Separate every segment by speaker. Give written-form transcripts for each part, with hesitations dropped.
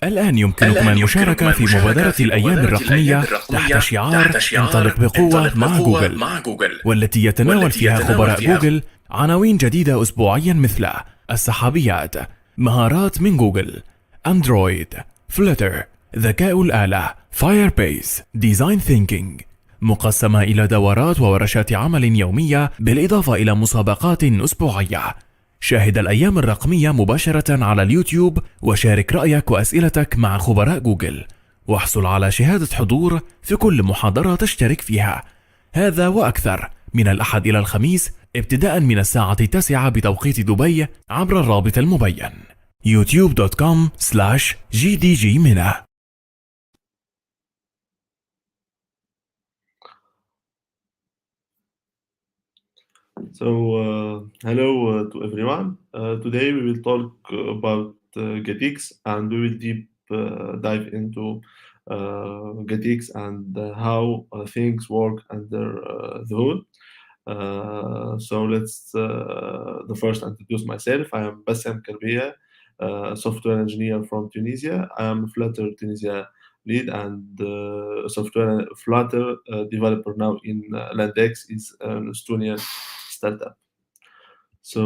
Speaker 1: الآن يمكنكم المشاركة في مبادرة الأيام الرقمية تحت شعار انطلق بقوة مع جوجل، والتي يتناول فيها خبراء جوجل عناوين جديدة أسبوعيا مثل السحابيات، مهارات من جوجل، أندرويد، فلتر، ذكاء الآلة، فايربيس، ديزاين ثينكينج، مقسمة إلى دورات وورشات عمل يومية بالإضافة إلى مسابقات أسبوعية. شاهد الأيام الرقمية مباشرة على اليوتيوب وشارك رأيك وأسئلتك مع خبراء جوجل، واحصل على شهادة حضور في كل محاضرة تشترك فيها. هذا وأكثر من الأحد إلى الخميس ابتداء من الساعة 9 بتوقيت دبي عبر الرابط المبين youtube.com/gdgmena.
Speaker 2: Hello to everyone. Today we will talk about Getix, and we will deep dive into Getix and how things work under the hood. So let's the first introduce myself. I am Bassem Karbia, software engineer from Tunisia. I am Flutter Tunisia lead and software Flutter developer now in Landex is an Estonian startup. So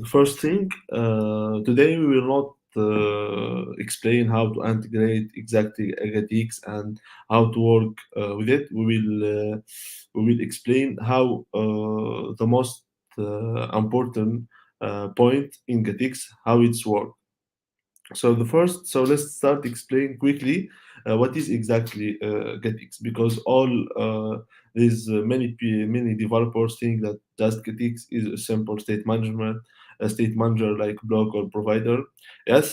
Speaker 2: the first thing, today we will not explain how to integrate exactly Getix and how to work with it. We will explain how the most important point in Getix, how it's work. So let's start explain quickly what is exactly Getix, because all these many developers think that just Getix is a simple state management, a state manager like block or provider. Yes,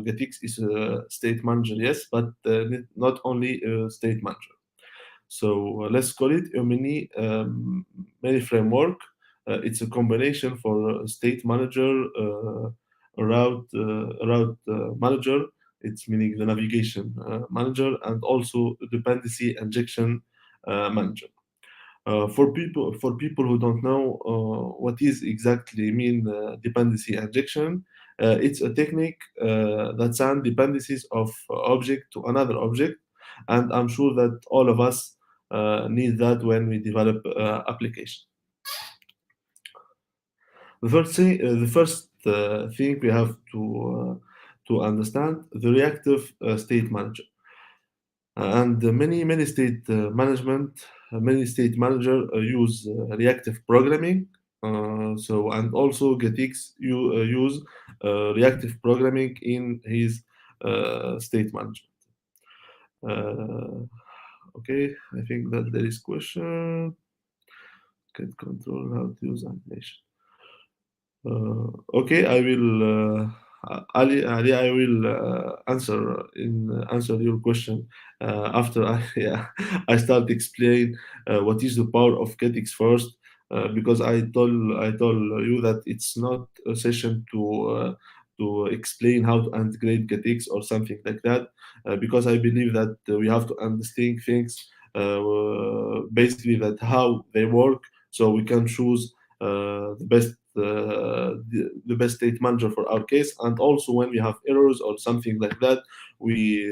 Speaker 2: Getix is a state manager, yes, but not only a state manager. So let's call it a mini framework. It's a combination for a state manager, route manager. It's meaning the navigation manager, and also dependency injection manager. For people who don't know what is exactly mean dependency injection, it's a technique that sends dependencies of object to another object, and I'm sure that all of us need that when we develop application. The first thing we have to understand the reactive state manager, and many state many state manager use reactive programming. And also Getix use reactive programming in his state management. Okay, I think that there is question. Can control how to use animation. Okay, I will Ali, I will answer your question after I start explain what is the power of Getix first, because I told you that it's not a session to explain how to integrate Getix or something like that, because I believe that we have to understand things basically that how they work, so we can choose the best state manager for our case, and also when we have errors or something like that, we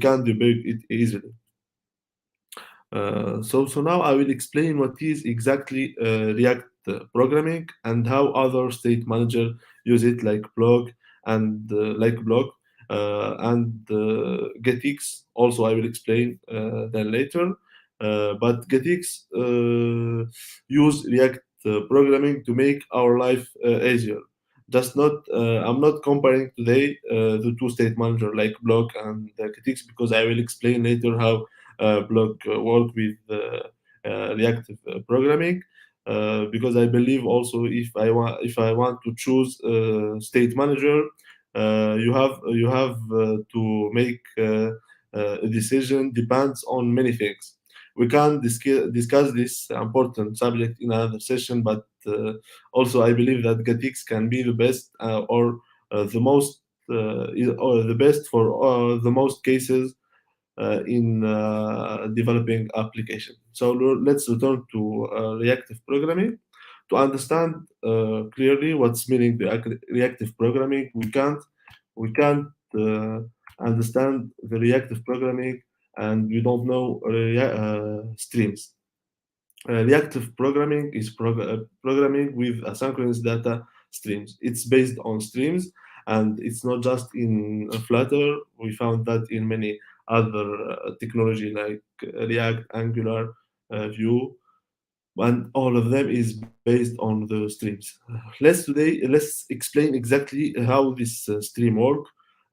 Speaker 2: can debug it easily. So now I will explain what is exactly React programming and how other state manager use it, like blog and Getix. Also, I will explain then later. But Getix use React programming to make our life easier. Just not, I'm not comparing today the two state manager like blog and Getix, because I will explain later how blog work with reactive programming, because I believe also if I want to choose state manager, you have to make a decision depends on many things. We can discuss this important subject in another session, but also I believe that Getix can be the best or the most or the best for the most cases in developing application. So let's return to reactive programming. To understand clearly what's meaning the reactive programming, we can't understand the reactive programming and we don't know streams. Reactive programming is programming with asynchronous data streams. It's based on streams, and it's not just in Flutter. We found that in many other technology like React, Angular, Vue, and all of them is based on the streams. Let's explain exactly how this stream work,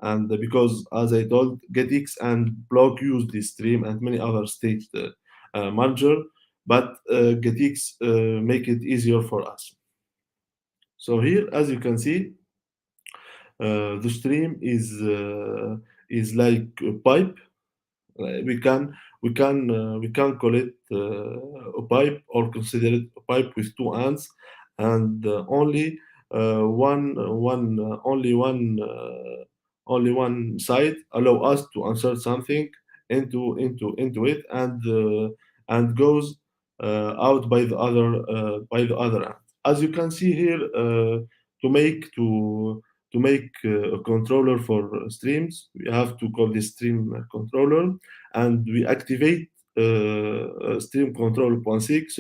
Speaker 2: and because as I told, Getix and Blog use this stream and many other state manager, but Getix make it easier for us. So here, as you can see, the stream is like a pipe. We can call it a pipe or consider it a pipe with two ends, and only one side allow us to insert something into it, and goes out by the other end. As you can see here, to make to to make a controller for streams, we have to call this stream controller, and we activate stream controller point sync,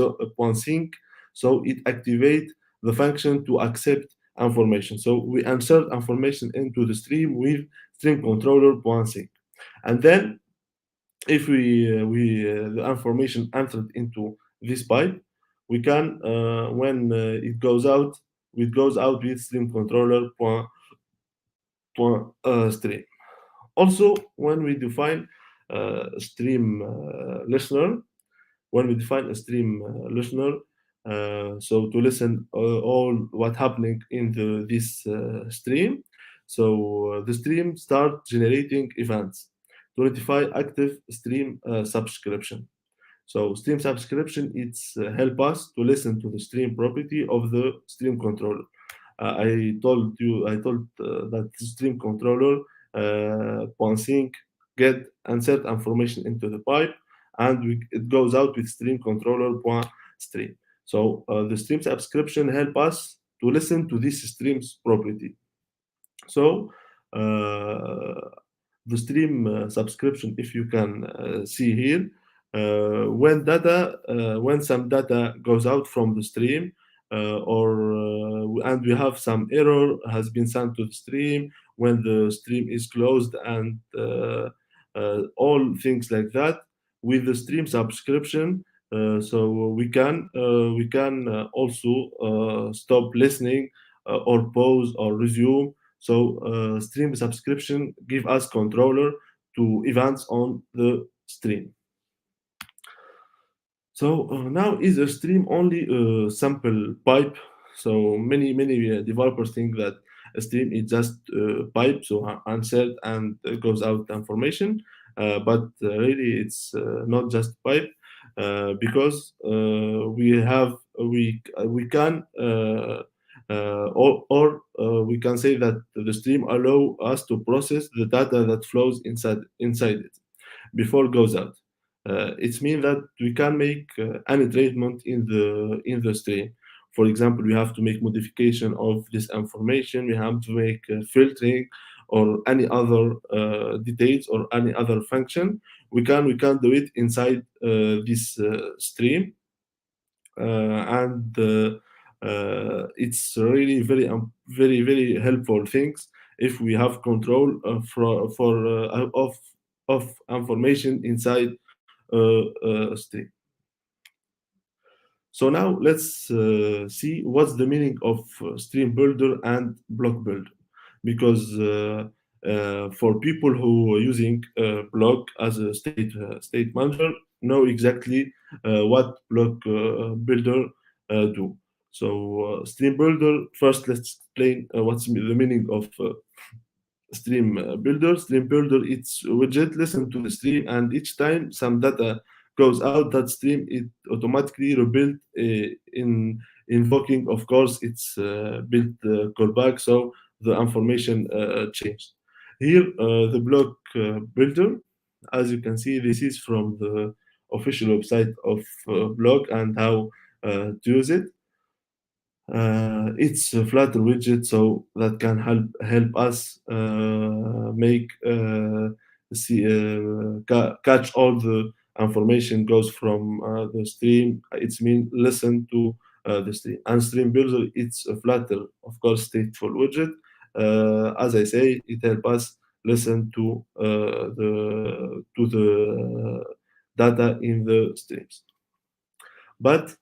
Speaker 2: so it activate the function to accept information. So we insert information into the stream with stream controller point sync, and then if the information entered into this pipe, we can when it goes out with stream controller point stream. Also, when we define stream listener, when we define a stream listener, so to listen all what happening in this stream, so the stream start generating events to notify active stream subscription. So stream subscription, it's help us to listen to the stream property of the stream controller. I told that the stream controller point sync get insert information into the pipe, and it goes out with stream controller point stream. So the stream subscription help us to listen to this stream's property. So the stream subscription, if you can see here, when some data goes out from the stream, and we have some error has been sent to the stream when the stream is closed, and all things like that, with the stream subscription, so we can also stop listening, or pause or resume. So stream subscription give us controller to events on the stream. So now is a stream only a sample pipe. So many developers think that a stream is just a pipe, so answered and goes out information, but really it's not just pipe, because we can or we can say that the stream allow us to process the data that flows inside it before it goes out. It means that we can make any treatment in the stream. For example, we have to make modification of this information. We have to make filtering or any other details or any other function. We can do it inside this stream, and it's really very helpful things if we have control of information inside stream. So now let's see what's the meaning of stream builder and block builder, because for people who are using block as a state manager know exactly what block builder do. So stream builder, first let's explain what's the meaning of stream builder. Stream builder, it's a widget listen to the stream, and each time some data goes out that stream, it automatically rebuild in invoking, of course, it's built callback, so the information changed. Here, the block builder, as you can see, this is from the official website of block and how to use it. It's a flutter widget, so that can help us make catch all the information goes from the stream. It's mean listen to the stream. And stream builder, it's a flutter, of course, stateful widget. As I say, it help us listen to the data in the streams. But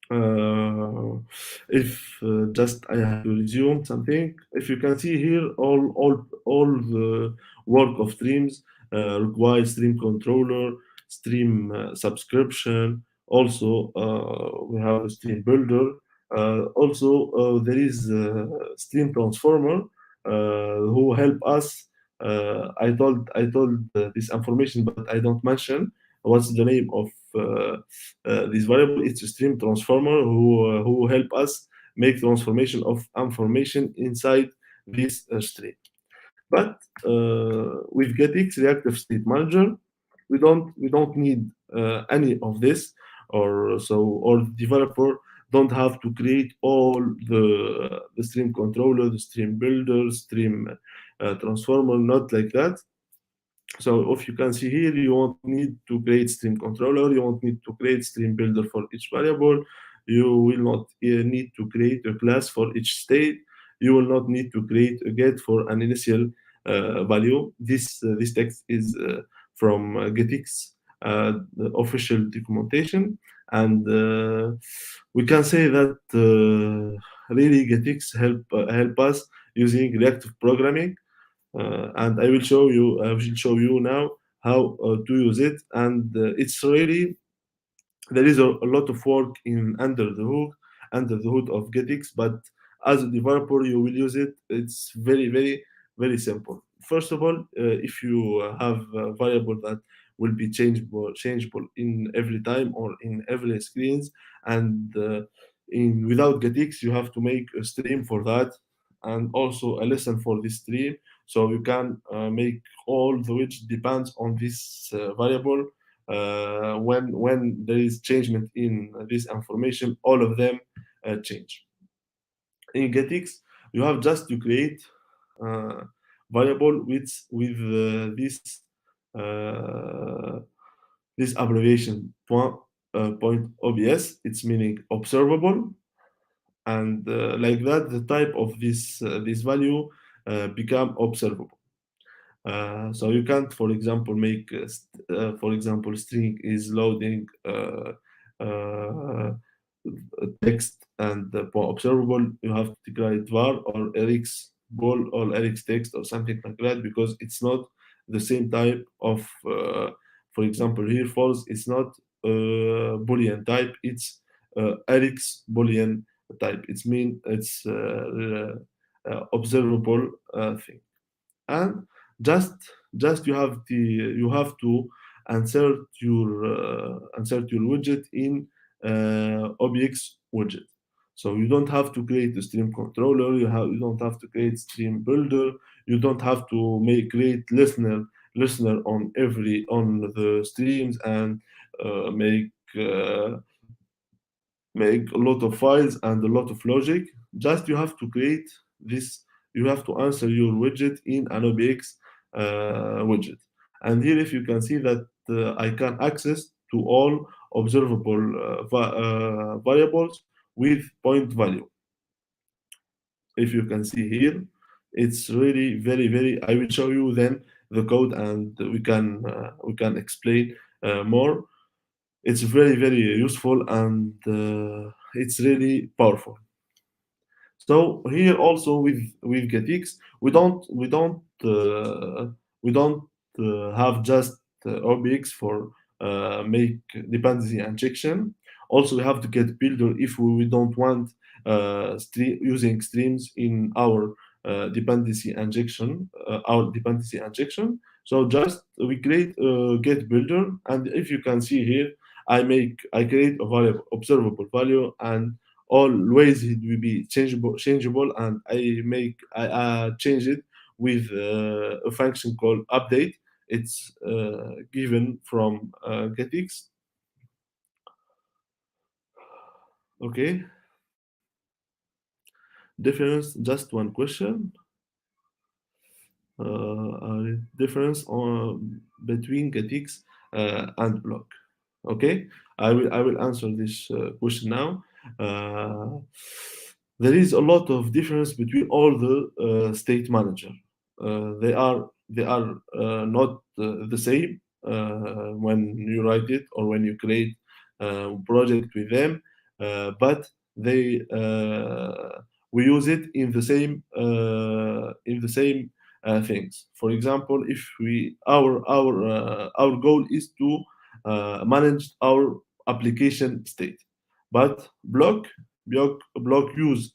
Speaker 2: uh, if just I have to resume something, if you can see here, all the work of streams require stream controller, stream subscription. Also, we have a stream builder. Also, there is a stream transformer who help us. I told this information, but I don't mention what's the name of this variable. It's a stream transformer who help us make transformation of information inside this stream. But with Getix Reactive State Manager, we don't need any of this, or developer don't have to create all the stream controller, the stream builder, stream transformer, not like that. So if you can see here, you won't need to create stream controller, you won't need to create stream builder for each variable, you will not need to create a class for each state, you will not need to create a get for an initial value. This text is from Getix, the official documentation, and we can say that really Getix help us using reactive programming, and I will show you now how to use it. And it's really there is a lot of work in under the hood of Getix, but as a developer you will use it. It's very very very simple. First of all, if you have a variable that will be changeable in every time or in every screens, and in without Getix you have to make a stream for that, and also a lesson for this stream, so you can make all the which depends on this variable. When there is changement in this information, all of them change. In Getix, you have just to create uh, variable with uh, this abbreviation point obs. It's meaning observable, and like that, the type of this value become observable. So you can't, for example, make, for example, string is loading text and observable. You have to declare var or rx bol or rx text or something like that, because it's not the same type of. For example, here false. It's not boolean type. It's rx boolean type. It's observable thing. And just just you have to insert your widget in objects widget. So you don't have to create a stream controller, you don't have to create stream builder, you don't have to create listener on the streams, and make make a lot of files and a lot of logic. Just you have to create this. You have to answer your widget in an OBX widget. And here, if you can see that I can access to all observable variables with point value. If you can see here, it's really very very. I will show you then the code, and we can explain more. It's very very useful, and it's really powerful. So here also with Getix, we don't have just OBX for make dependency injection. Also, we have to get builder if we don't want using streams in our dependency injection. So just we create a get builder, and if you can see here, I create a variable observable value, and always it will be changeable, and I change it with a function called update. It's given from Getix. Okay. difference, just one question. Difference between Getix and block. Okay, I will answer this question now. Uh, there is a lot of difference between all the state manager. They are not the same when you write it or when you create a project with them, but they we use it in the same things. For example, if we our goal is to manage our application state, but block use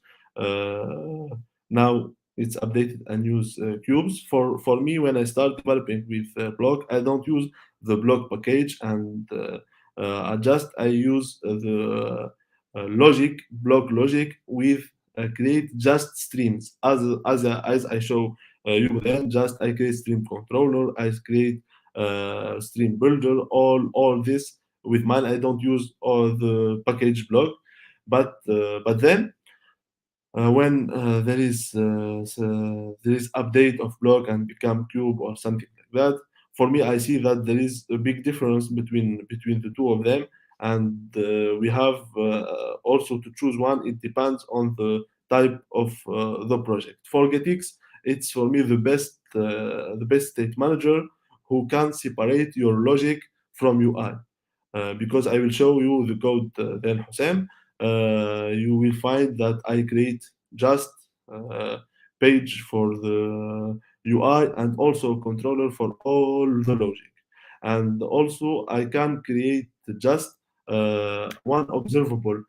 Speaker 2: now it's updated and use cubes. For me, when I start developing with block, I don't use the block package and I use the block logic with create just streams as I show you. Then just I create stream controller, I create stream builder, all this with mine. I don't use all the package block, but then when there is update of block and become cube or something like that, for me I see that there is a big difference between the two of them, and we have also to choose one. It depends on the type of the project. For Getix, it's for me the best state manager who can separate your logic from UI, because I will show you the code then, Hossein. You will find that I create just page for the UI and also controller for all the logic. And also I can create just one observable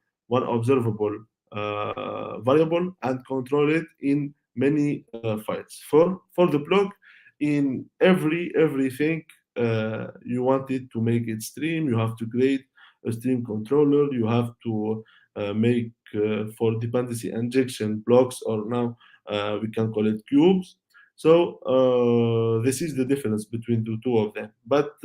Speaker 2: variable and control it in many files. For the block, in everything you wanted to make it stream, you have to create a stream controller. You have to make for dependency injection blocks, or now we can call it cubes. So this is the difference between the two of them. But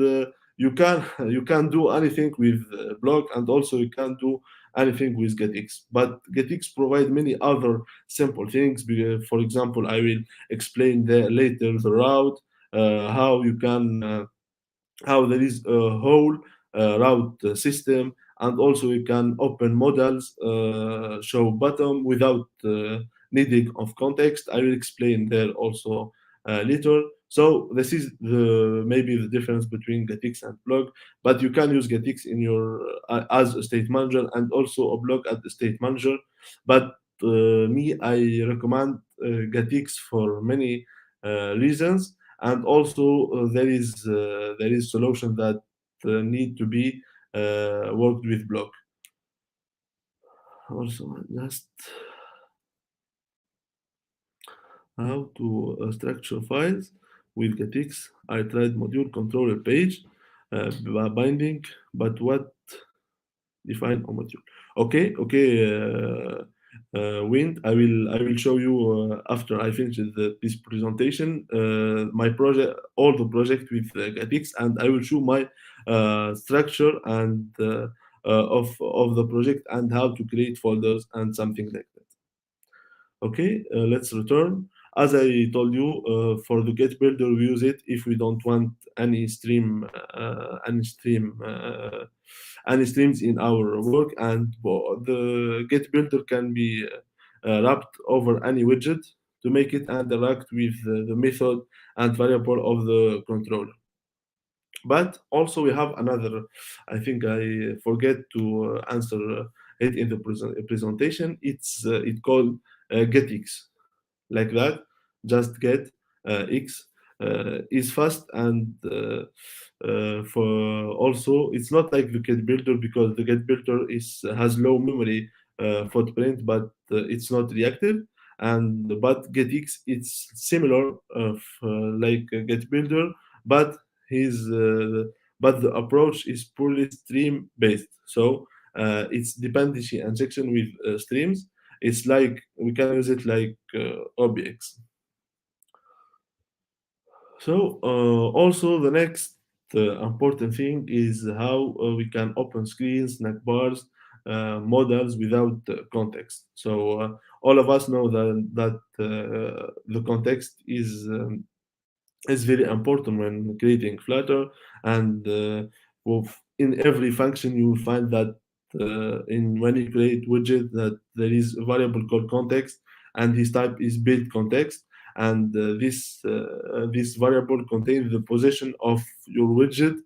Speaker 2: you can do anything with block, and also you can do anything with Getx. But Getx provide many other simple things. For example, I will explain later the route, how you can how there is a whole route system, and also you can open models, show bottom without needing of context. I will explain there also later. So this is the maybe the difference between Getix and blog. But you can use Getix in your as a state manager, and also a blog as the state manager. But me, I recommend Getix for many reasons. And also there is solution that need to be worked with block. Also, just how to structure files with Getix. I tried module controller page binding, but what define a module? Okay. Wind. I will show you after I finish this presentation my project, all the project with Getix, and I will show my structure and of the project, and how to create folders and something like that. Okay, let's return. As I told you, for the get builder, we use it if we don't want any streams in our work, and the get builder can be wrapped over any widget to make it interact with the method and variable of the controller. But also we have another, I think I forget to answer it in the presentation. It called Getx, like that. Just get X is fast, and for also it's not like the get builder, because the get builder has low memory footprint, but it's not reactive. And but Getx, it's similar like get builder, but his but the approach is purely stream based. So it's dependency injection with streams. It's like we can use it like objects. So also the next important thing is how we can open screens, snack bars, models without context. So all of us know that the context is very important when creating Flutter, and in every function you will find that in when you create widget that there is a variable called context, and this type is build context, and this variable contains the position of your widget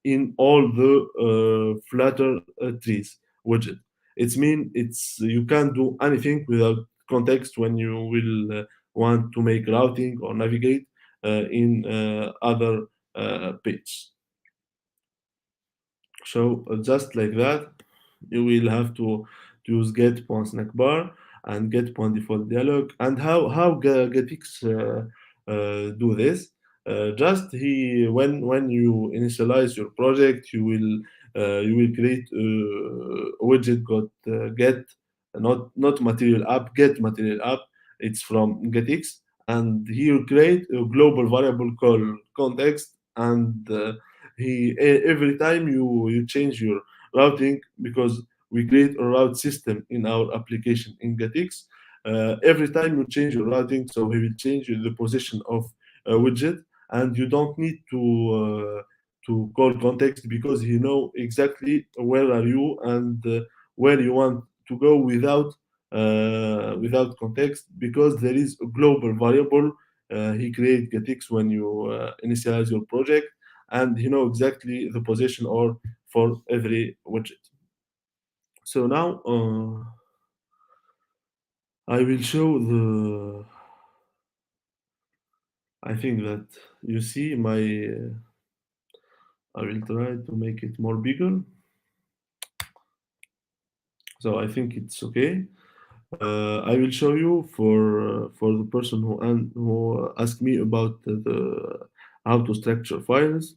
Speaker 2: in all the Flutter trees widget. It's mean it's you can't do anything without context when you will want to make routing or navigate in other page. So just like that, you will have to use get.snackbar and get.default dialog. And how Getix do this? Just he when you initialize your project, you will create a widget got get not material app, get material app. It's from Getix, and he will create a global variable called context, and every time you change your routing, because we create a route system in our application in Getix. Every time you change your routing, so he will change the position of a widget, and you don't need to call context, because he know exactly where are you and where you want to go without context, because there is a global variable he create Getix when you initialize your project, and you know exactly the position or for every widget. So now I will show the. I think that you see my. I will try to make it more bigger. So I think it's okay. I will show you for the person who asked me about the how to structure files.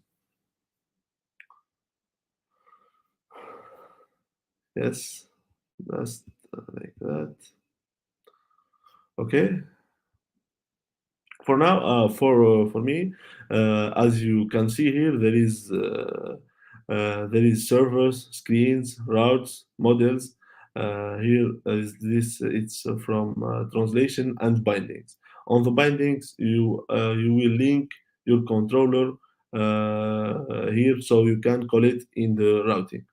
Speaker 2: Yes, just like that. Okay. For now, for me, as you can see here, there is servers, screens, routes, models. Here is this. It's from translation and bindings. On the bindings, you will link your controller here, so you can call it in the routing.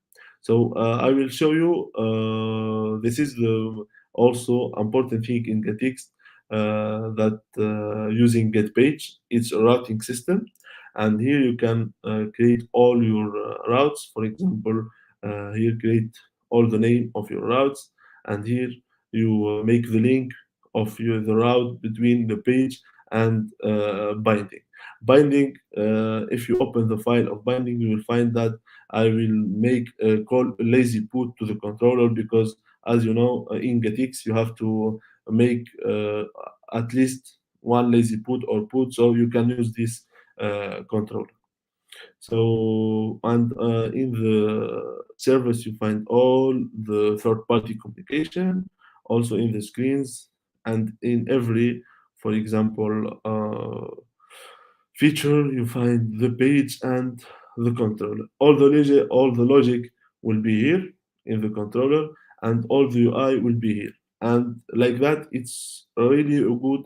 Speaker 2: So I will show you. This is the also important thing in Getix, that using get page, it's a routing system, and here you can create all your routes. For example, here create all the name of your routes, and here you make the link of the route between the page and binding. If you open the file of binding, you will find that I will make a call lazy put to the controller, because as you know, in Getix you have to make at least one lazy put or put, so you can use this controller. So, and in the service you find all the third-party communication, also in the screens, and in every, for example, feature you find the page and the controller. All the logic will be here in the controller, and all the UI will be here. And like that, it's really a good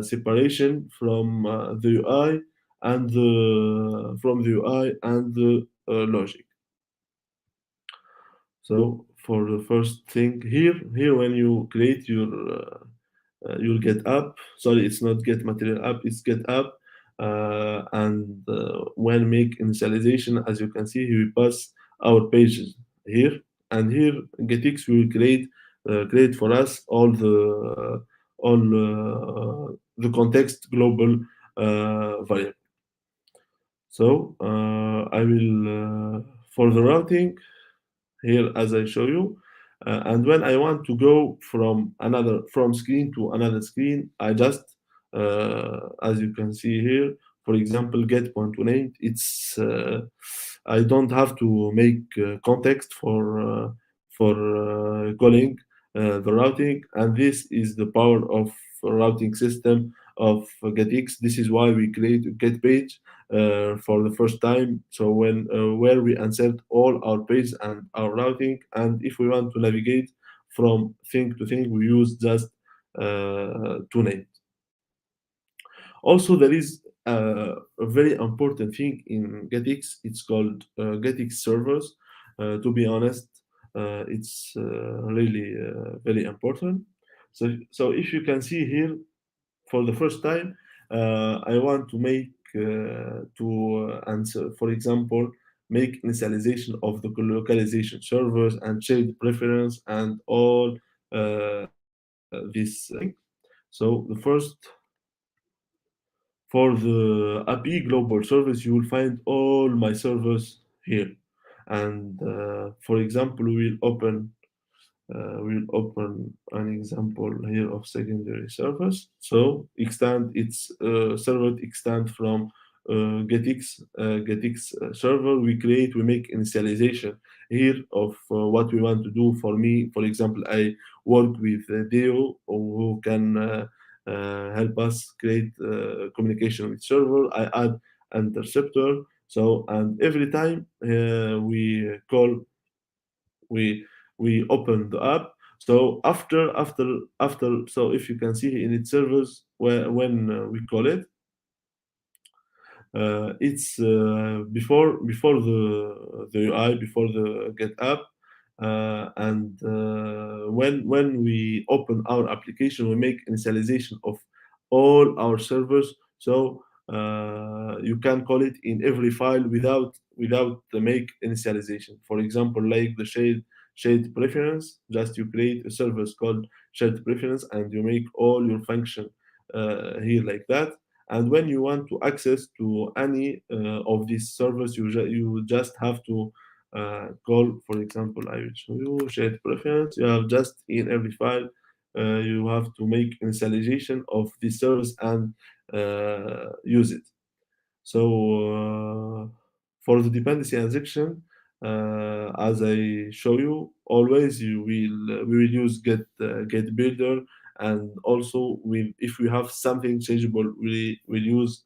Speaker 2: separation from the UI and the from the UI and the logic. So for the first thing here when you create your you'll get app. Sorry, it's not get material app, it's get app. And when make initialization, as you can see, we pass our pages here, and here Getix will create for us all the context global variable. So I will for the routing here as I show you. And when I want to go from screen to another screen, I just as you can see here, for example, get point to name. It's I don't have to make context for calling the routing, and this is the power of routing system of Getx. This is why we create a get page for the first time. So when where we insert all our page and our routing, and if we want to navigate from thing to thing. We use just two names. Also, there is a very important thing in Getix. It's called Getix servers. To be honest, it's really very important. So if you can see here, for the first time, I want to make to answer, for example, make initialization of the localization servers and shared preference and all this thing. So the first, for the API global service, you will find all my servers here. And for example, we'll open an example here of secondary service. So extend its server extend from Getix server. We make initialization here of what we want to do. For me, for example, I work with Deo, who can help us create communication with server. I add interceptor. So, and every time we call, we we open the app. So so if you can see in its servers, where when we call it, it's before the UI, before the get app, and when we open our application, we make initialization of all our servers. So you can call it in every file without the make initialization. For example, like the shared preference, just you create a service called shared preference and you make all your function here like that. And when you want to access to any of these servers, you just have to call, for example, I will show you shared preference. You have just in every file, you have to make initialization of this service and use it. So for the dependency injection, as I show you, always we will use get builder, and also if we have something changeable, we will use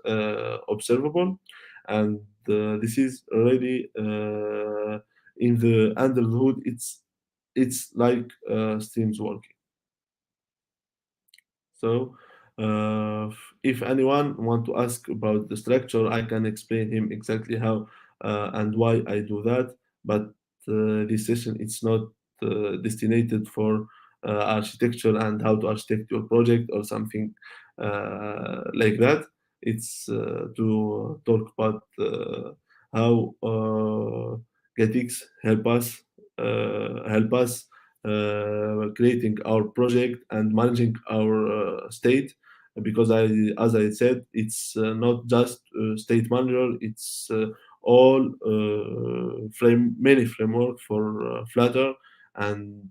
Speaker 2: observable, and this is already in the under the hood. It's like streams working. So, if anyone want to ask about the structure, I can explain him exactly how and why I do that. But this session, it's not destined for architecture and how to architect your project or something like that. It's to talk about how Getix help us creating our project and managing our state, because as I said, it's not just state manager, it's all many framework for flutter, and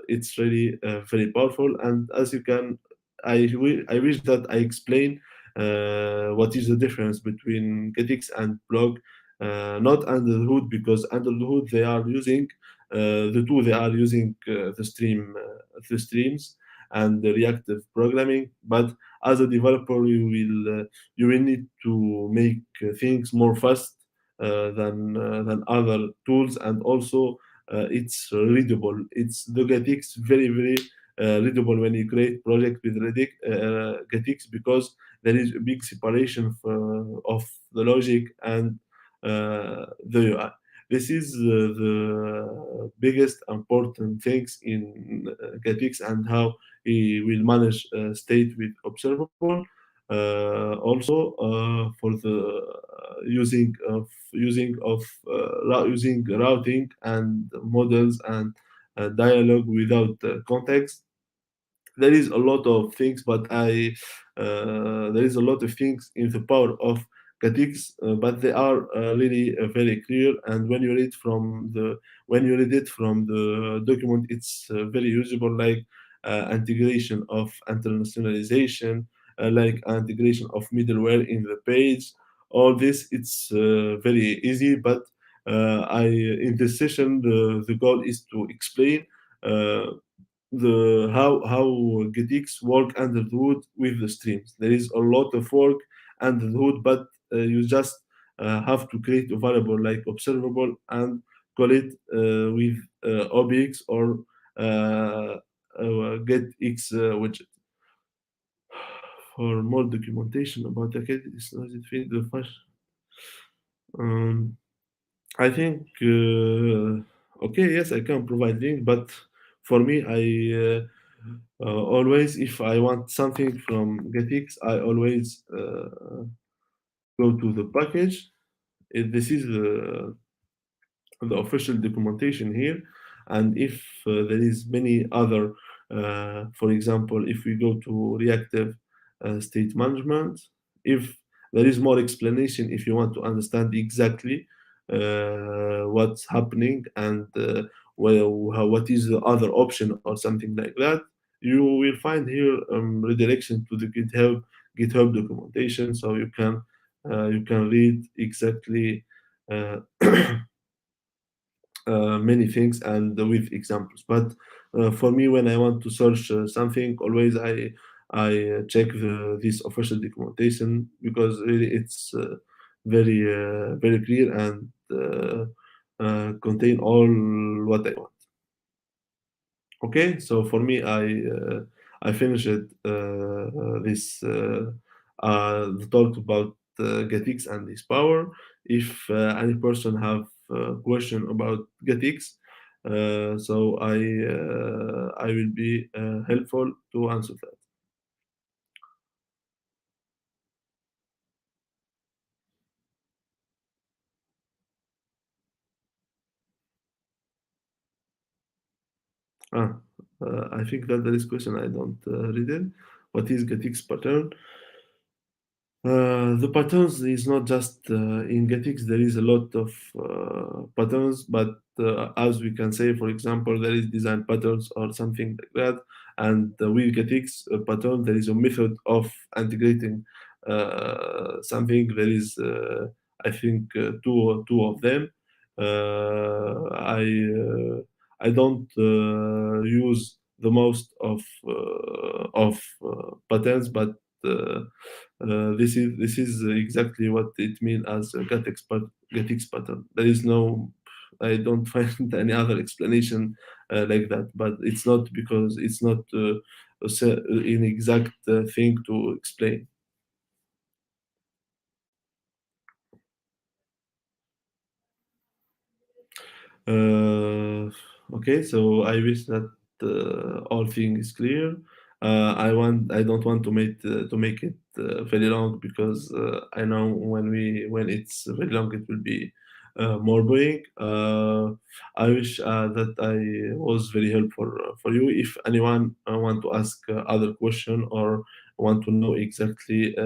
Speaker 2: it's really very powerful. And as you can, I wish that I explain what is the difference between Getix and blog, not under the hood, because under the hood they are using the two, they are using the streams and the reactive programming. But as a developer, you will need to make things more fast than other tools, and also it's readable. It's the Getix very readable when you create project with Getix, because there is a big separation of the logic and the UI. This is the biggest important things in Getix, and how he will manage state with observable. Also, for the using routing and models and dialogue without context. There is a lot of things, but there is a lot of things in the power of Getix, but they are really very clear. And when you read it from the document, it's very usable, like integration of internationalization, like integration of middleware in the page. All this, it's very easy, but I in this session the goal is to explain uh, the how Getix work under the hood with the streams. There is a lot of work under the hood, but you just have to create a variable like observable and call it with objects, or Getx widget. For more documentation about the Getix noisy field, the first, um, I think, okay, yes, I can provide link, but for me, always, if I want something from Getix, I always go to the package. This is the official documentation here. And if there is many other, for example, if we go to reactive state management, if there is more explanation, if you want to understand exactly what's happening and what is the other option or something like that, you will find here redirection to the GitHub documentation, so you can read exactly uh, many things and with examples. But for me, when I want to search something, always I check this official documentation because really it's very clear and contain all what I want. Okay, so for me, I finished this the talk about Getix and its power. If any person have a question about Getix, so I will be helpful to answer that. Ah, I think that there is question I don't read it. What is Getix pattern? The patterns is not just in Getix, there is a lot of patterns, but as we can say, for example, there is design patterns or something like that. And with Getix pattern, there is a method of integrating something. There is, I think, two of them. Uh, I I don't use the most of patterns, but this is exactly what it means as a Getix pattern. There is no, I don't find any other explanation like that. But it's not because it's not an exact thing to explain. Uh, okay, so I wish that all thing is clear. I don't want to make it very long because I know when it's very long it will be more boring. I wish that I was very helpful for you. If anyone want to ask other question or want to know exactly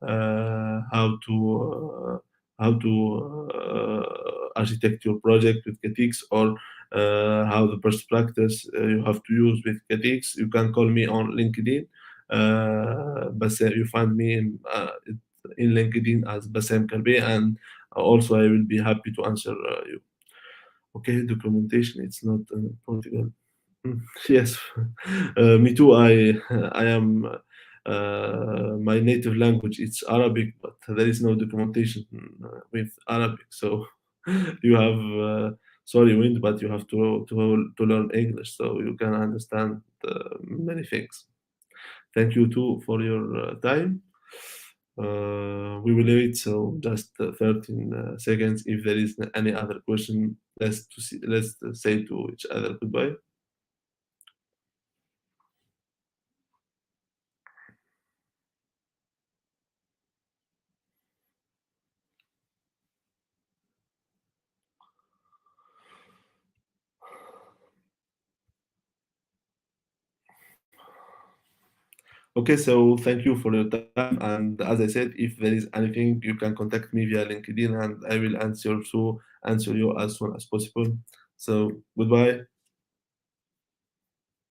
Speaker 2: how to architect your project with Getix or how the best practice you have to use with Getix, you can call me on LinkedIn. You find me in LinkedIn as Bassem Karbia, and also I will be happy to answer you. Okay, documentation, it's not Portugal. Yes, me too. I am my native language. It's Arabic, but there is no documentation with Arabic. So you have sorry, Wind, but you have to learn English so you can understand many things. Thank you too for your time. We will wait so just 13 seconds. If there is any other question, let's say to each other goodbye. Okay, so thank you for your time. And as I said, if there is anything, you can contact me via LinkedIn, and I will answer you as soon as possible. So goodbye.